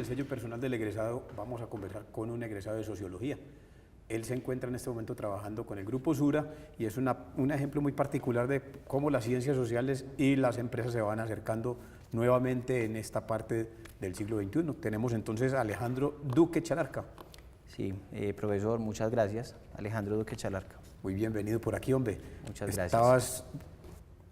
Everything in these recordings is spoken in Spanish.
sello personal del egresado, vamos a conversar con un egresado de Sociología. Él se encuentra en este momento trabajando con el Grupo Sura y es un ejemplo muy particular de cómo las ciencias sociales y las empresas se van acercando nuevamente en esta parte del siglo XXI. Tenemos entonces a Alejandro Duque Chalarca. Sí, profesor, muchas gracias. Alejandro Duque Chalarca. Muy bienvenido por aquí, hombre. Muchas gracias.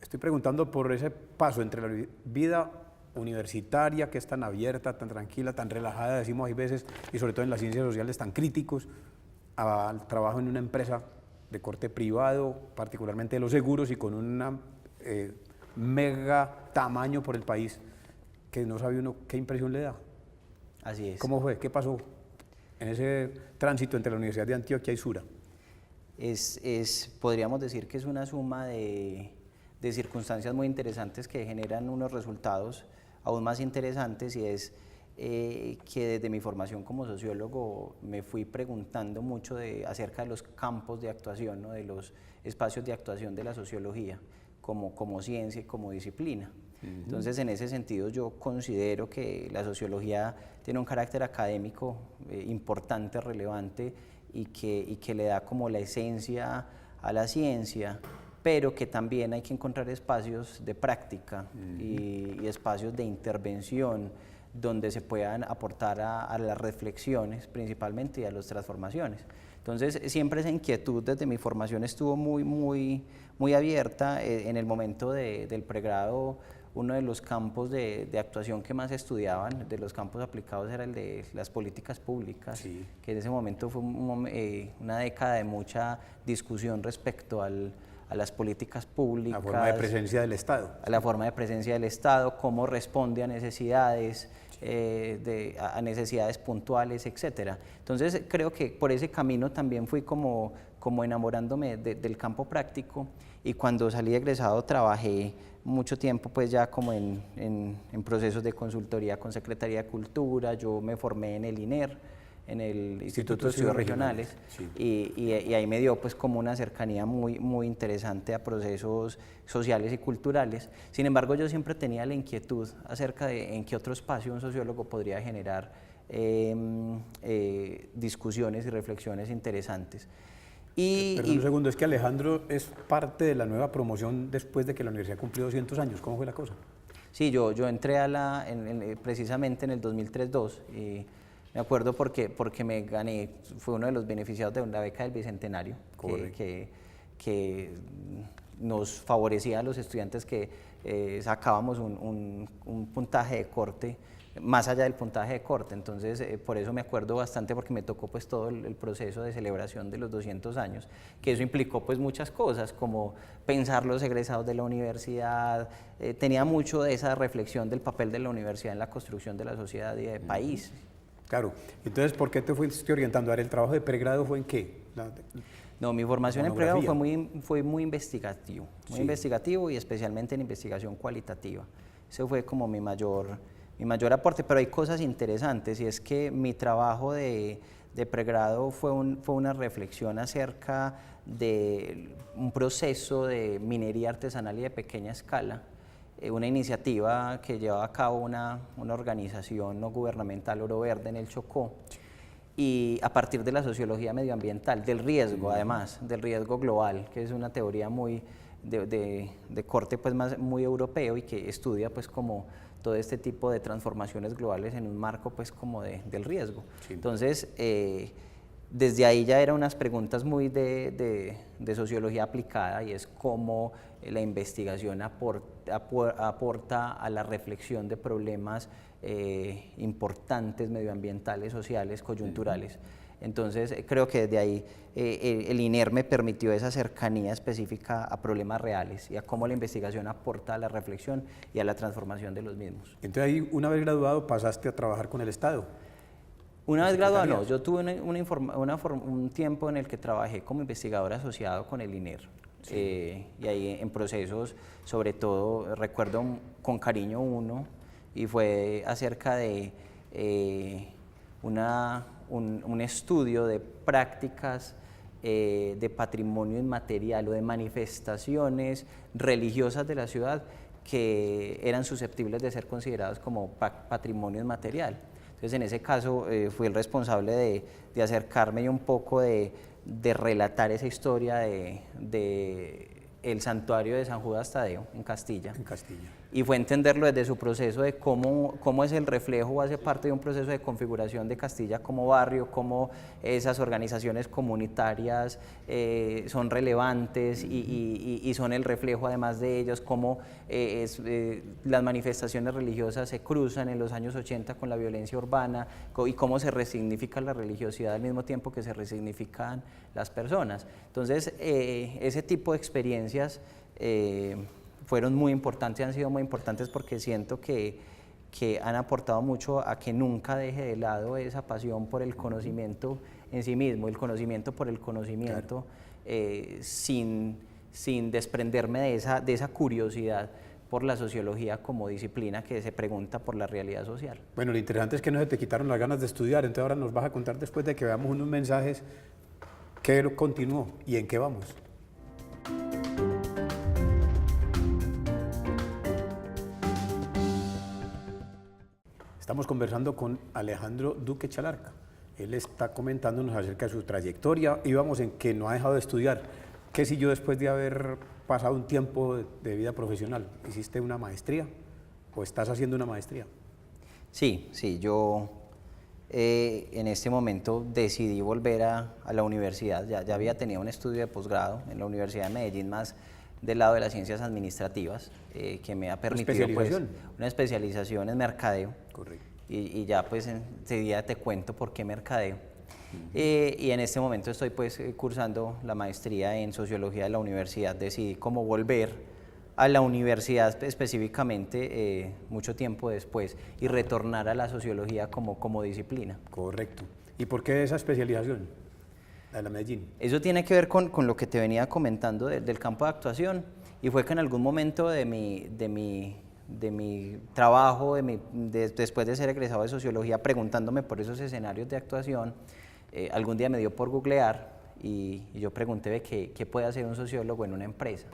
Estoy preguntando por ese paso entre la vida universitaria, que es tan abierta, tan tranquila, tan relajada, decimos hay veces, y sobre todo en las ciencias sociales tan críticos, al trabajo en una empresa de corte privado, particularmente de los seguros, y con un mega tamaño por el país, que no sabe uno qué impresión le da. Así es. ¿Cómo fue? ¿Qué pasó en ese tránsito entre la Universidad de Antioquia y Sura? Podríamos decir que es una suma de circunstancias muy interesantes que generan unos resultados aún más interesantes, y es que desde mi formación como sociólogo me fui preguntando mucho acerca de los campos de actuación, ¿no? De los espacios de actuación de la sociología como ciencia y como disciplina. Entonces, en ese sentido, yo considero que la sociología tiene un carácter académico importante, relevante, y que le da como la esencia a la ciencia, pero que también hay que encontrar espacios de práctica y espacios de intervención donde se puedan aportar a las reflexiones principalmente y a las transformaciones. Entonces, siempre esa inquietud desde mi formación estuvo muy abierta. En el momento del pregrado, uno de los campos de actuación que más estudiaban, de los campos aplicados, era el de las políticas públicas, sí, que en ese momento fue una década de mucha discusión respecto a las políticas públicas. La forma de presencia del Estado. A la forma de presencia del Estado, cómo responde a necesidades, a necesidades puntuales, etc. Entonces, creo que por ese camino también fui como enamorándome del campo práctico, y cuando salí egresado trabajé mucho tiempo pues ya como en procesos de consultoría con Secretaría de Cultura. Yo me formé en el INER, en el Instituto de Estudios Regionales, sí, y ahí me dio pues como una cercanía muy interesante a procesos sociales y culturales. Sin embargo, yo siempre tenía la inquietud acerca de en qué otro espacio un sociólogo podría generar discusiones y reflexiones interesantes. Perdón un segundo, es que Alejandro es parte de la nueva promoción después de que la universidad cumplió 200 años. ¿Cómo fue la cosa? Sí, yo entré precisamente en el 2003-2, y me acuerdo porque me gané, fue uno de los beneficiados de la beca del Bicentenario, que nos favorecía a los estudiantes que sacábamos un puntaje de corte, más allá del puntaje de corte. Entonces, por eso me acuerdo bastante, porque me tocó pues todo el proceso de celebración de los 200 años, que eso implicó pues muchas cosas, como pensar los egresados de la universidad. Tenía mucho de esa reflexión del papel de la universidad en la construcción de la sociedad y del país. Claro. Entonces, ¿por qué te fuiste orientando? ¿El trabajo de pregrado fue en qué? No, mi formación en pregrado fue muy investigativo, investigativo, y especialmente en investigación cualitativa. Ese fue como mi mayor aporte, pero hay cosas interesantes, y es que mi trabajo de pregrado fue una reflexión acerca de un proceso de minería artesanal y de pequeña escala, una iniciativa que llevaba a cabo una organización no gubernamental, Oro Verde, en el Chocó, y a partir de la sociología medioambiental, del riesgo, además, del riesgo global, que es una teoría de corte pues muy europeo, y que estudia pues como todo este tipo de transformaciones globales en un marco pues como del riesgo. Sí. Entonces, desde ahí ya eran unas preguntas muy de sociología aplicada, y es cómo la investigación aporta a la reflexión de problemas importantes, medioambientales, sociales, coyunturales. Entonces, creo que desde ahí el INER me permitió esa cercanía específica a problemas reales y a cómo la investigación aporta a la reflexión y a la transformación de los mismos. Entonces, ahí, una vez graduado, pasaste a trabajar con el Estado. Una vez graduado, no. Yo tuve un tiempo en el que trabajé como investigador asociado con el INER. Sí. Y ahí en procesos, sobre todo, recuerdo con cariño uno, y fue acerca de un estudio de prácticas de patrimonio inmaterial o de manifestaciones religiosas de la ciudad que eran susceptibles de ser consideradas como patrimonio inmaterial. Entonces en ese caso fui el responsable de acercarme y un poco de relatar esa historia de el santuario de San Judas Tadeo en Castilla. En Castilla. Y fue entenderlo desde su proceso de cómo es el reflejo o hace parte de un proceso de configuración de Castilla como barrio, cómo esas organizaciones comunitarias son relevantes y son el reflejo además de ellos, cómo las manifestaciones religiosas se cruzan en los años 80 con la violencia urbana y cómo se resignifica la religiosidad al mismo tiempo que se resignifican las personas. Entonces, ese tipo de experiencias fueron muy importantes, han sido muy importantes porque siento que han aportado mucho a que nunca deje de lado esa pasión por el conocimiento en sí mismo, el conocimiento por el conocimiento, claro. sin desprenderme de esa curiosidad por la sociología como disciplina que se pregunta por la realidad social. Bueno, lo interesante es que no se te quitaron las ganas de estudiar, entonces ahora nos vas a contar después de que veamos unos mensajes qué continuó y en qué vamos. Estamos conversando con Alejandro Duque Chalarca. Él está comentándonos acerca de su trayectoria. Íbamos en que no ha dejado de estudiar. ¿Qué siguió después de haber pasado un tiempo de vida profesional? ¿Hiciste una maestría o estás haciendo una maestría? Sí, yo en este momento decidí volver a la universidad. Ya había tenido un estudio de posgrado en la Universidad de Medellín, más del lado de las ciencias administrativas, que me ha permitido una especialización en mercadeo. Correcto. Y ya pues enseguida te cuento por qué mercadeo. Y en este momento estoy pues cursando la maestría en sociología de la universidad. Decidí cómo volver a la universidad específicamente mucho tiempo después y retornar a la sociología como disciplina. Correcto. ¿Y por qué esa especialización? De la Medellín. Eso tiene que ver con lo que te venía comentando del campo de actuación, y fue que en algún momento de mi trabajo, después de ser egresado de sociología, preguntándome por esos escenarios de actuación, algún día me dio por googlear y yo pregunté qué puede hacer un sociólogo en una empresa.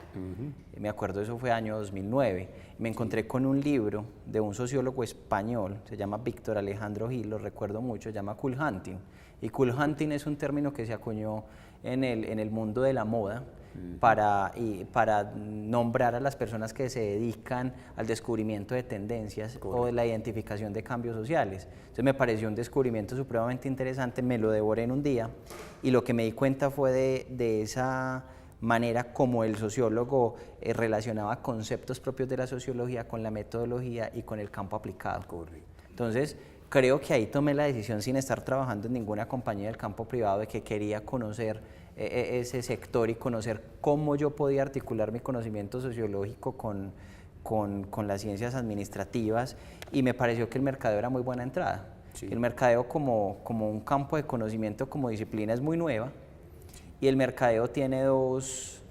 Me acuerdo, eso fue año 2009. Me encontré con un libro de un sociólogo español, se llama Víctor Alejandro Gil, lo recuerdo mucho, se llama Cool Hunting. Y cool hunting es un término que se acuñó en el mundo de la moda para nombrar a las personas que se dedican al descubrimiento de tendencias. Correcto. O de la identificación de cambios sociales. Entonces me pareció un descubrimiento supremamente interesante, me lo devoré en un día y lo que me di cuenta fue de esa manera como el sociólogo relacionaba conceptos propios de la sociología con la metodología y con el campo aplicado. Correcto. Entonces, creo que ahí tomé la decisión, sin estar trabajando en ninguna compañía del campo privado, de que quería conocer ese sector y conocer cómo yo podía articular mi conocimiento sociológico con las ciencias administrativas, y me pareció que el mercadeo era muy buena entrada. Sí. El mercadeo como un campo de conocimiento, como disciplina, es muy nueva, y el mercadeo tiene dos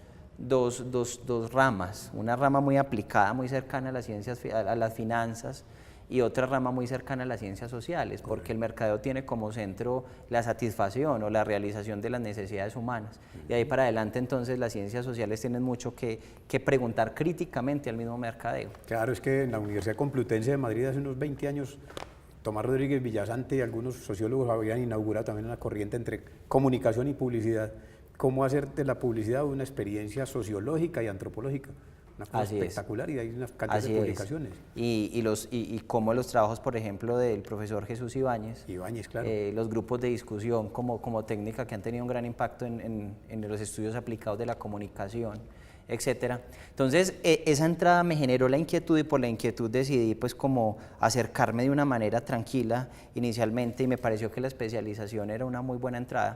ramas, una rama muy aplicada, muy cercana a las ciencias, a las finanzas, y otra rama muy cercana a las ciencias sociales, porque el mercadeo tiene como centro la satisfacción o la realización de las necesidades humanas. Y ahí para adelante entonces las ciencias sociales tienen mucho que preguntar críticamente al mismo mercadeo. Claro, es que en la Universidad Complutense de Madrid hace unos 20 años, Tomás Rodríguez Villasante y algunos sociólogos habían inaugurado también una corriente entre comunicación y publicidad, cómo hacer de la publicidad una experiencia sociológica y antropológica. Una cosa espectacular, y hay unas cantidad de publicaciones. Y como los trabajos, por ejemplo, del profesor Jesús Ibáñez, claro. Los grupos de discusión como técnica que han tenido un gran impacto en los estudios aplicados de la comunicación, etcétera. Entonces, esa entrada me generó la inquietud, y por la inquietud decidí pues como acercarme de una manera tranquila inicialmente, y me pareció que la especialización era una muy buena entrada.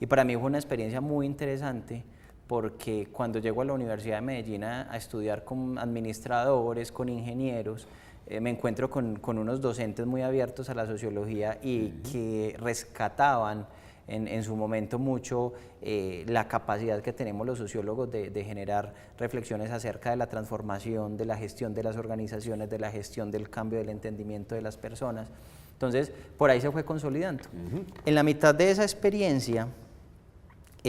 Y para mí fue una experiencia muy interesante, porque cuando llego a la Universidad de Medellín a estudiar con administradores, con ingenieros, me encuentro con unos docentes muy abiertos a la sociología y que rescataban en su momento mucho la capacidad que tenemos los sociólogos de generar reflexiones acerca de la transformación, de la gestión de las organizaciones, de la gestión del cambio, del entendimiento de las personas. Entonces, por ahí se fue consolidando. En la mitad de esa experiencia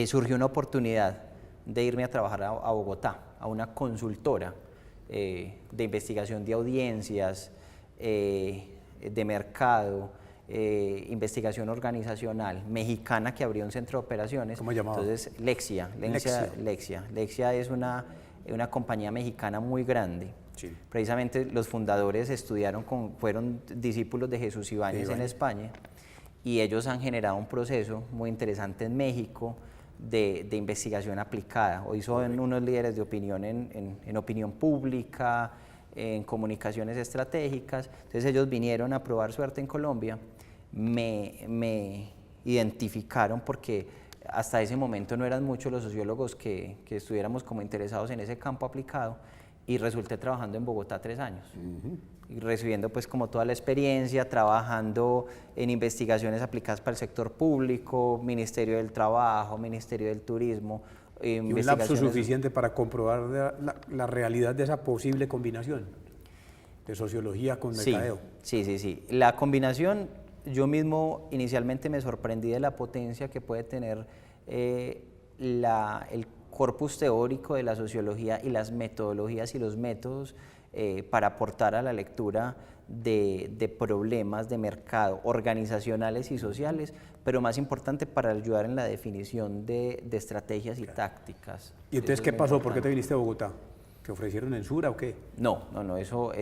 surgió una oportunidad de irme a trabajar a Bogotá, a una consultora de investigación de audiencias, de mercado, investigación organizacional mexicana que abrió un centro de operaciones. ¿Cómo llamaba? Entonces, Lexia es una compañía mexicana muy grande. Sí. Precisamente los fundadores fueron discípulos de Jesús Ibáñez en España, y ellos han generado un proceso muy interesante en México de investigación aplicada. Hoy son unos líderes de opinión en opinión pública, en comunicaciones estratégicas. Entonces ellos vinieron a probar suerte en Colombia, me identificaron porque hasta ese momento no eran muchos los sociólogos que estuviéramos como interesados en ese campo aplicado, y resulté trabajando en Bogotá 3 años. Y recibiendo pues como toda la experiencia, trabajando en investigaciones aplicadas para el sector público, Ministerio del Trabajo, Ministerio del Turismo. ¿Y un lapso suficiente para comprobar la realidad de esa posible combinación de sociología con mercadeo? Sí. La combinación, yo mismo inicialmente me sorprendí de la potencia que puede tener el corpus teórico de la sociología y las metodologías y los métodos para aportar a la lectura de problemas de mercado organizacionales y sociales, pero más importante para ayudar en la definición de estrategias y tácticas. ¿Y entonces qué pasó? ¿Por qué te viniste a Bogotá? ¿Te ofrecieron en Sura o qué? No, eso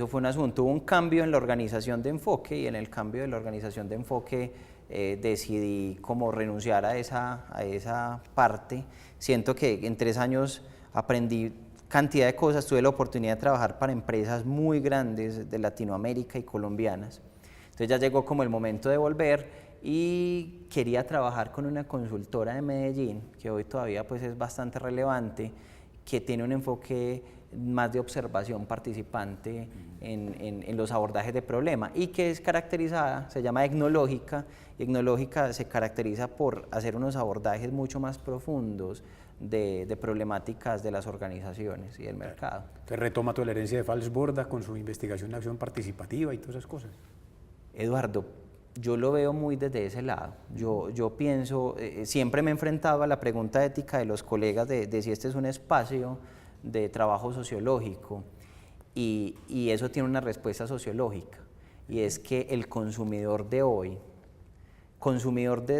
fue un asunto. Hubo un cambio en la organización de enfoque, y en el cambio de la organización de enfoque decidí como renunciar a esa parte. Siento que en 3 años aprendí cantidad de cosas, tuve la oportunidad de trabajar para empresas muy grandes de Latinoamérica y colombianas. Entonces ya llegó como el momento de volver, y quería trabajar con una consultora de Medellín, que hoy todavía pues es bastante relevante, que tiene un enfoque más de observación participante en los abordajes de problema, y que es caracterizada, se llama etnológica, y etnológica se caracteriza por hacer unos abordajes mucho más profundos de problemáticas de las organizaciones y del mercado. Entonces retoma toda la herencia de Falsborda con su investigación de acción participativa y todas esas cosas. Eduardo, yo lo veo muy desde ese lado. Yo pienso, siempre me he enfrentado a la pregunta ética de los colegas de si este es un espacio de trabajo sociológico, y eso tiene una respuesta sociológica, y es que el consumidor de hoy,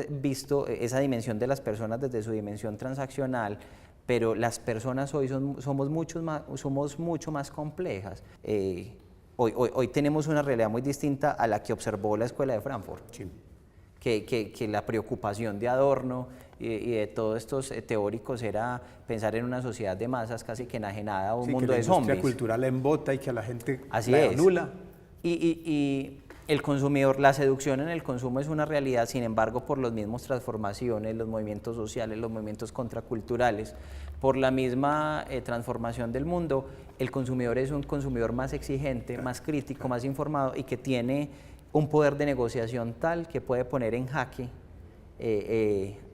visto esa dimensión de las personas desde su dimensión transaccional, pero las personas hoy somos mucho más complejas. Hoy tenemos una realidad muy distinta a la que observó la Escuela de Frankfurt. Sí. Que la preocupación de Adorno y de todos estos teóricos era pensar en una sociedad de masas casi que enajenada a un mundo de zombies. Que la industria cultural embota y que a la gente la anula. Y el consumidor, la seducción en el consumo es una realidad. Sin embargo, por las mismas transformaciones, los movimientos sociales, los movimientos contraculturales, por la misma transformación del mundo, el consumidor es un consumidor más exigente, más crítico, más informado, y que tiene un poder de negociación tal que puede poner en jaque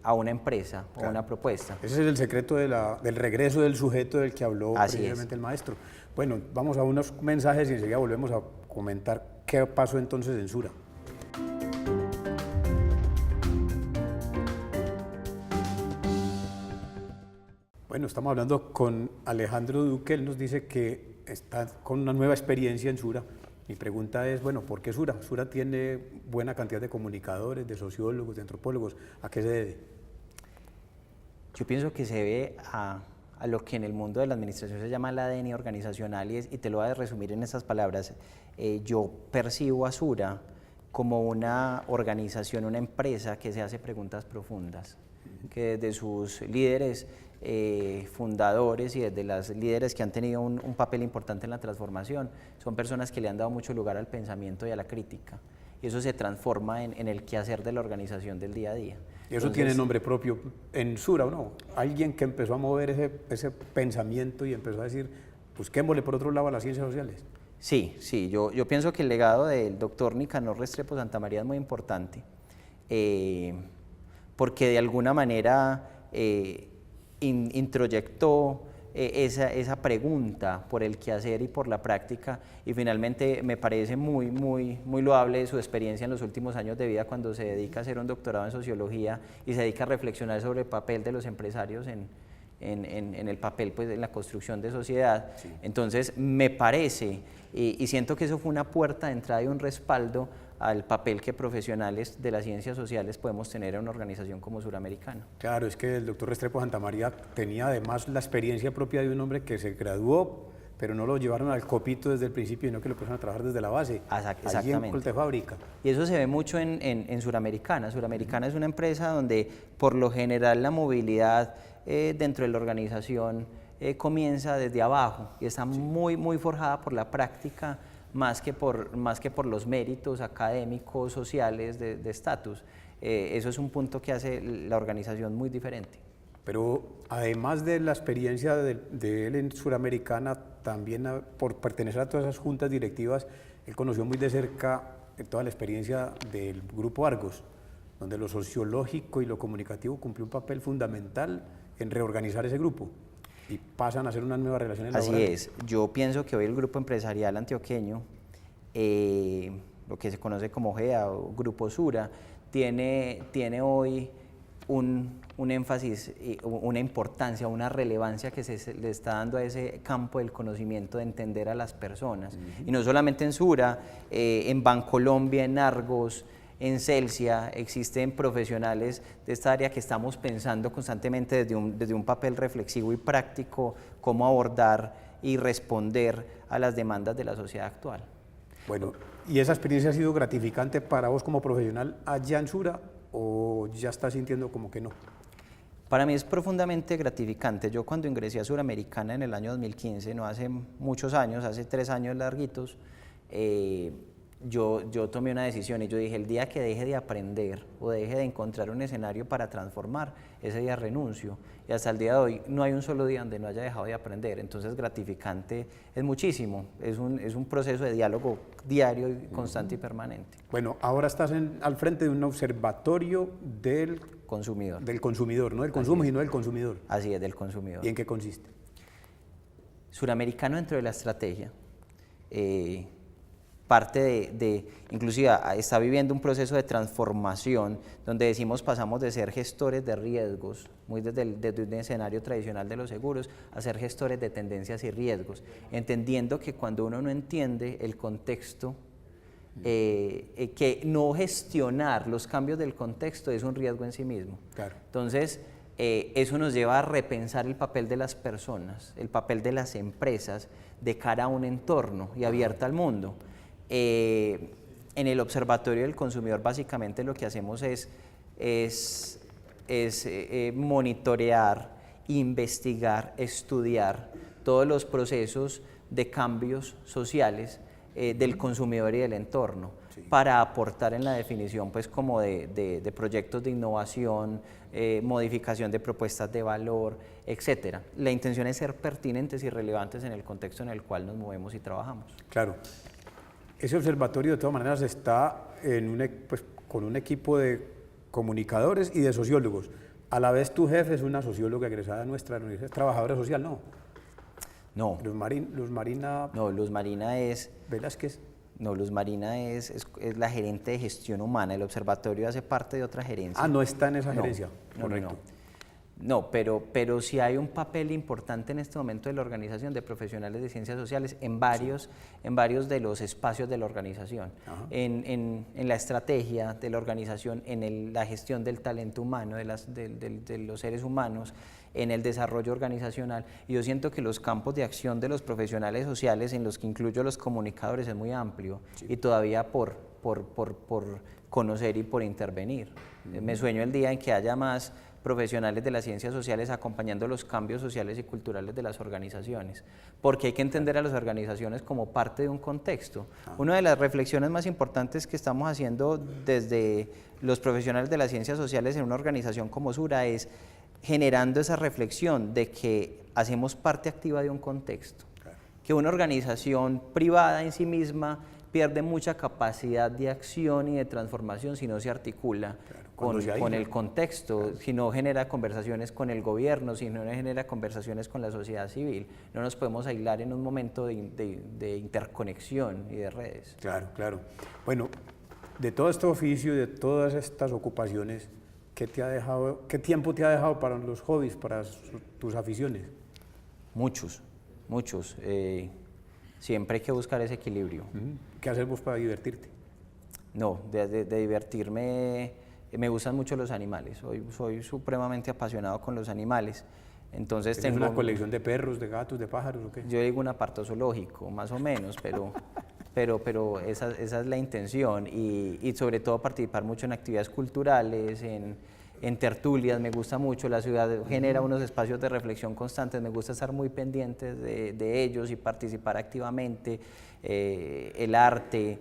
a una empresa o una propuesta. Ese es el secreto del regreso del sujeto del que habló precisamente el maestro. Bueno, vamos a unos mensajes y enseguida volvemos a comentar qué pasó entonces en Sura. Bueno, estamos hablando con Alejandro Duque. Él nos dice que está con una nueva experiencia en Sura. Mi pregunta es, bueno, ¿por qué Sura? Sura tiene buena cantidad de comunicadores, de sociólogos, de antropólogos. ¿A qué se debe? Yo pienso que se debe a lo que en el mundo de la administración se llama el ADN organizacional, y te lo voy a resumir en estas palabras. Yo percibo a Sura como una organización, una empresa que se hace preguntas profundas, que desde sus líderes fundadores y desde los líderes que han tenido un papel importante en la transformación, son personas que le han dado mucho lugar al pensamiento y a la crítica, y eso se transforma en el quehacer de la organización del día a día. ¿Y eso tiene nombre propio en Sura o no? Alguien que empezó a mover ese pensamiento y empezó a decir, busquémosle por otro lado a las ciencias sociales. Sí, yo pienso que el legado del doctor Nicanor Restrepo Santamaría es muy importante, porque de alguna manera introyectó esa pregunta por el quehacer y por la práctica, y finalmente me parece muy loable su experiencia en los últimos años de vida, cuando se dedica a hacer un doctorado en sociología y se dedica a reflexionar sobre el papel de los empresarios en el papel, pues, en la construcción de sociedad. Sí. Entonces me parece, y siento que eso fue una puerta de entrada y un respaldo al papel que profesionales de las ciencias sociales podemos tener en una organización como Suramericana. Claro, es que el doctor Restrepo Santamaría tenía además la experiencia propia de un hombre que se graduó, pero no lo llevaron al copito desde el principio, sino que lo pusieron a trabajar desde la base, allí en Coltefábrica. Y eso se ve mucho en Suramericana. Suramericana es una empresa donde por lo general la movilidad dentro de la organización comienza desde abajo y está muy forjada por la práctica más que por los méritos académicos, sociales de estatus. Eso es un punto que hace la organización muy diferente. Pero además de la experiencia de él en Suramericana, también por pertenecer a todas esas juntas directivas, él conoció muy de cerca toda la experiencia del Grupo Argos, donde lo sociológico y lo comunicativo cumplió un papel fundamental en reorganizar ese grupo y pasan a ser unas nuevas relaciones laborales. Así es, yo pienso que hoy el grupo empresarial antioqueño, lo que se conoce como GEA o Grupo Sura, tiene hoy un énfasis, una importancia, una relevancia que se le está dando a ese campo del conocimiento de entender a las personas. Y no solamente en Sura, en Bancolombia, en Argos, en Celsia, existen profesionales de esta área que estamos pensando constantemente desde un papel reflexivo y práctico cómo abordar y responder a las demandas de la sociedad actual. Bueno, ¿y esa experiencia ha sido gratificante para vos como profesional allá en Sura o ya estás sintiendo como que no? Para mí es profundamente gratificante. Yo cuando ingresé a Suramericana en el año 2015, no hace muchos años, hace 3 años larguitos, yo tomé una decisión y yo dije, el día que deje de aprender o deje de encontrar un escenario para transformar, ese día renuncio. Y hasta el día de hoy no hay un solo día donde no haya dejado de aprender. Entonces gratificante es muchísimo, es un proceso de diálogo diario, constante y permanente. Bueno, ahora estás al frente de un observatorio del consumidor. Del consumidor, no del consumo, sino del consumidor. Así es, del consumidor. ¿Y en qué consiste? Suramericano dentro de la estrategia. Parte inclusive está viviendo un proceso de transformación donde decimos pasamos de ser gestores de riesgos, muy desde un escenario tradicional de los seguros, a ser gestores de tendencias y riesgos, entendiendo que cuando uno no entiende el contexto, que no gestionar los cambios del contexto es un riesgo en sí mismo. Claro. Entonces, eso nos lleva a repensar el papel de las personas, el papel de las empresas de cara a un entorno y abierta al mundo. En el Observatorio del Consumidor básicamente lo que hacemos es monitorear, investigar, estudiar todos los procesos de cambios sociales del consumidor y del entorno, sí, para aportar en la definición pues como de proyectos de innovación, modificación de propuestas de valor, etcétera. La intención es ser pertinentes y relevantes en el contexto en el cual nos movemos y trabajamos. Claro. Ese observatorio de todas maneras está con un equipo de comunicadores y de sociólogos. A la vez tu jefe es una socióloga egresada nuestra universidad, es trabajadora social, ¿no? No. Luz Marina... No, Luz Marina es... ¿Velázquez? No, Luz Marina es la gerente de gestión humana. El observatorio hace parte de otra gerencia. Ah, no está en esa gerencia. No, correcto. No, pero sí hay un papel importante en este momento de la organización de profesionales de ciencias sociales en varios de los espacios de la organización, en la estrategia de la organización, en la gestión del talento humano, de los seres humanos, en el desarrollo organizacional. Y yo siento que los campos de acción de los profesionales sociales, en los que incluyo los comunicadores, es muy amplio, sí, y todavía por conocer y por intervenir. Me sueño el día en que haya más profesionales de las ciencias sociales acompañando los cambios sociales y culturales de las organizaciones, porque hay que entender a las organizaciones como parte de un contexto. Una de las reflexiones más importantes que estamos haciendo desde los profesionales de las ciencias sociales en una organización como Sura es generando esa reflexión de que hacemos parte activa de un contexto, que una organización privada en sí misma pierde mucha capacidad de acción y de transformación si no se articula con el contexto, si no genera conversaciones con el gobierno, si no genera conversaciones con la sociedad civil. No nos podemos aislar en un momento de interconexión y de redes. Claro, claro. Bueno, de todo este oficio y de todas estas ocupaciones, ¿qué tiempo te ha dejado para los hobbies, para tus aficiones? Muchos. Siempre hay que buscar ese equilibrio. ¿Qué haces vos para divertirte? No, de divertirme, me gustan mucho los animales, soy supremamente apasionado con los animales. Entonces ¿Tienes una colección de perros, de gatos, de pájaros o qué? Yo digo un apartozoológico, más o menos, pero esa es la intención y sobre todo participar mucho en actividades culturales, en tertulias, me gusta mucho, la ciudad genera unos espacios de reflexión constantes, me gusta estar muy pendientes de ellos y participar activamente, el arte,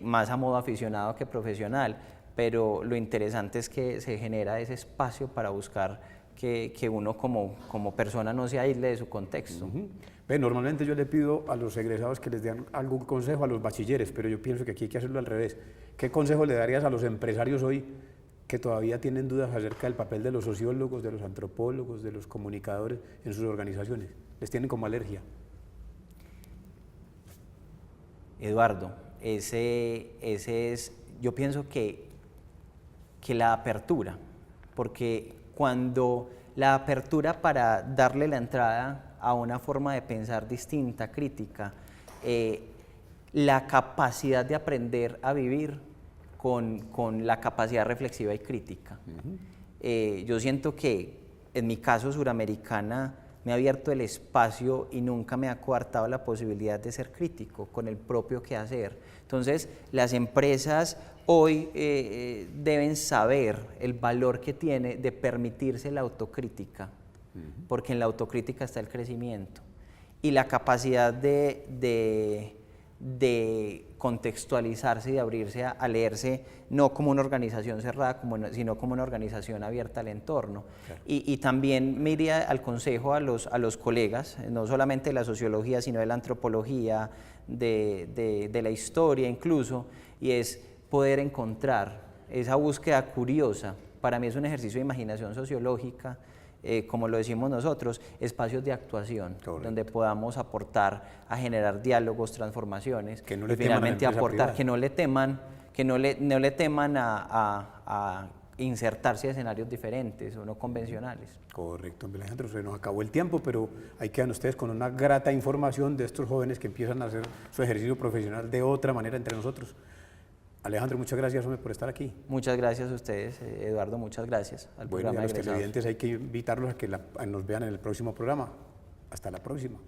más a modo aficionado que profesional, pero lo interesante es que se genera ese espacio para buscar que uno como persona no se aísle de su contexto. Normalmente yo le pido a los egresados que les den algún consejo a los bachilleres, pero yo pienso que aquí hay que hacerlo al revés. ¿Qué consejo le darías a los empresarios hoy que todavía tienen dudas acerca del papel de los sociólogos, de los antropólogos, de los comunicadores en sus organizaciones? ¿Les tienen como alergia? Eduardo, yo pienso que la apertura, porque cuando la apertura para darle la entrada a una forma de pensar distinta, crítica, la capacidad de aprender a vivir con la capacidad reflexiva y crítica. Yo siento que en mi caso Suramericana me ha abierto el espacio y nunca me ha coartado la posibilidad de ser crítico con el propio quehacer. Entonces, las empresas hoy deben saber el valor que tiene de permitirse la autocrítica, porque en la autocrítica está el crecimiento y la capacidad de contextualizarse y de abrirse a leerse no como una organización cerrada, sino como una organización abierta al entorno. Claro. Y también me iría al consejo a los colegas, no solamente de la sociología, sino de la antropología, de la historia incluso, y es poder encontrar esa búsqueda curiosa. Para mí es un ejercicio de imaginación sociológica, como lo decimos nosotros, espacios de actuación. Correcto. Donde podamos aportar a generar diálogos, transformaciones, que no le y finalmente aportar, privada. que no le teman a insertarse a escenarios diferentes o no convencionales. Correcto, Alejandro, se nos acabó el tiempo, pero ahí quedan ustedes con una grata información de estos jóvenes que empiezan a hacer su ejercicio profesional de otra manera entre nosotros. Alejandro, muchas gracias, hombre, por estar aquí. Muchas gracias a ustedes, Eduardo, muchas gracias al programa. Bueno, y a los televidentes hay que invitarlos a que nos vean en el próximo programa. Hasta la próxima.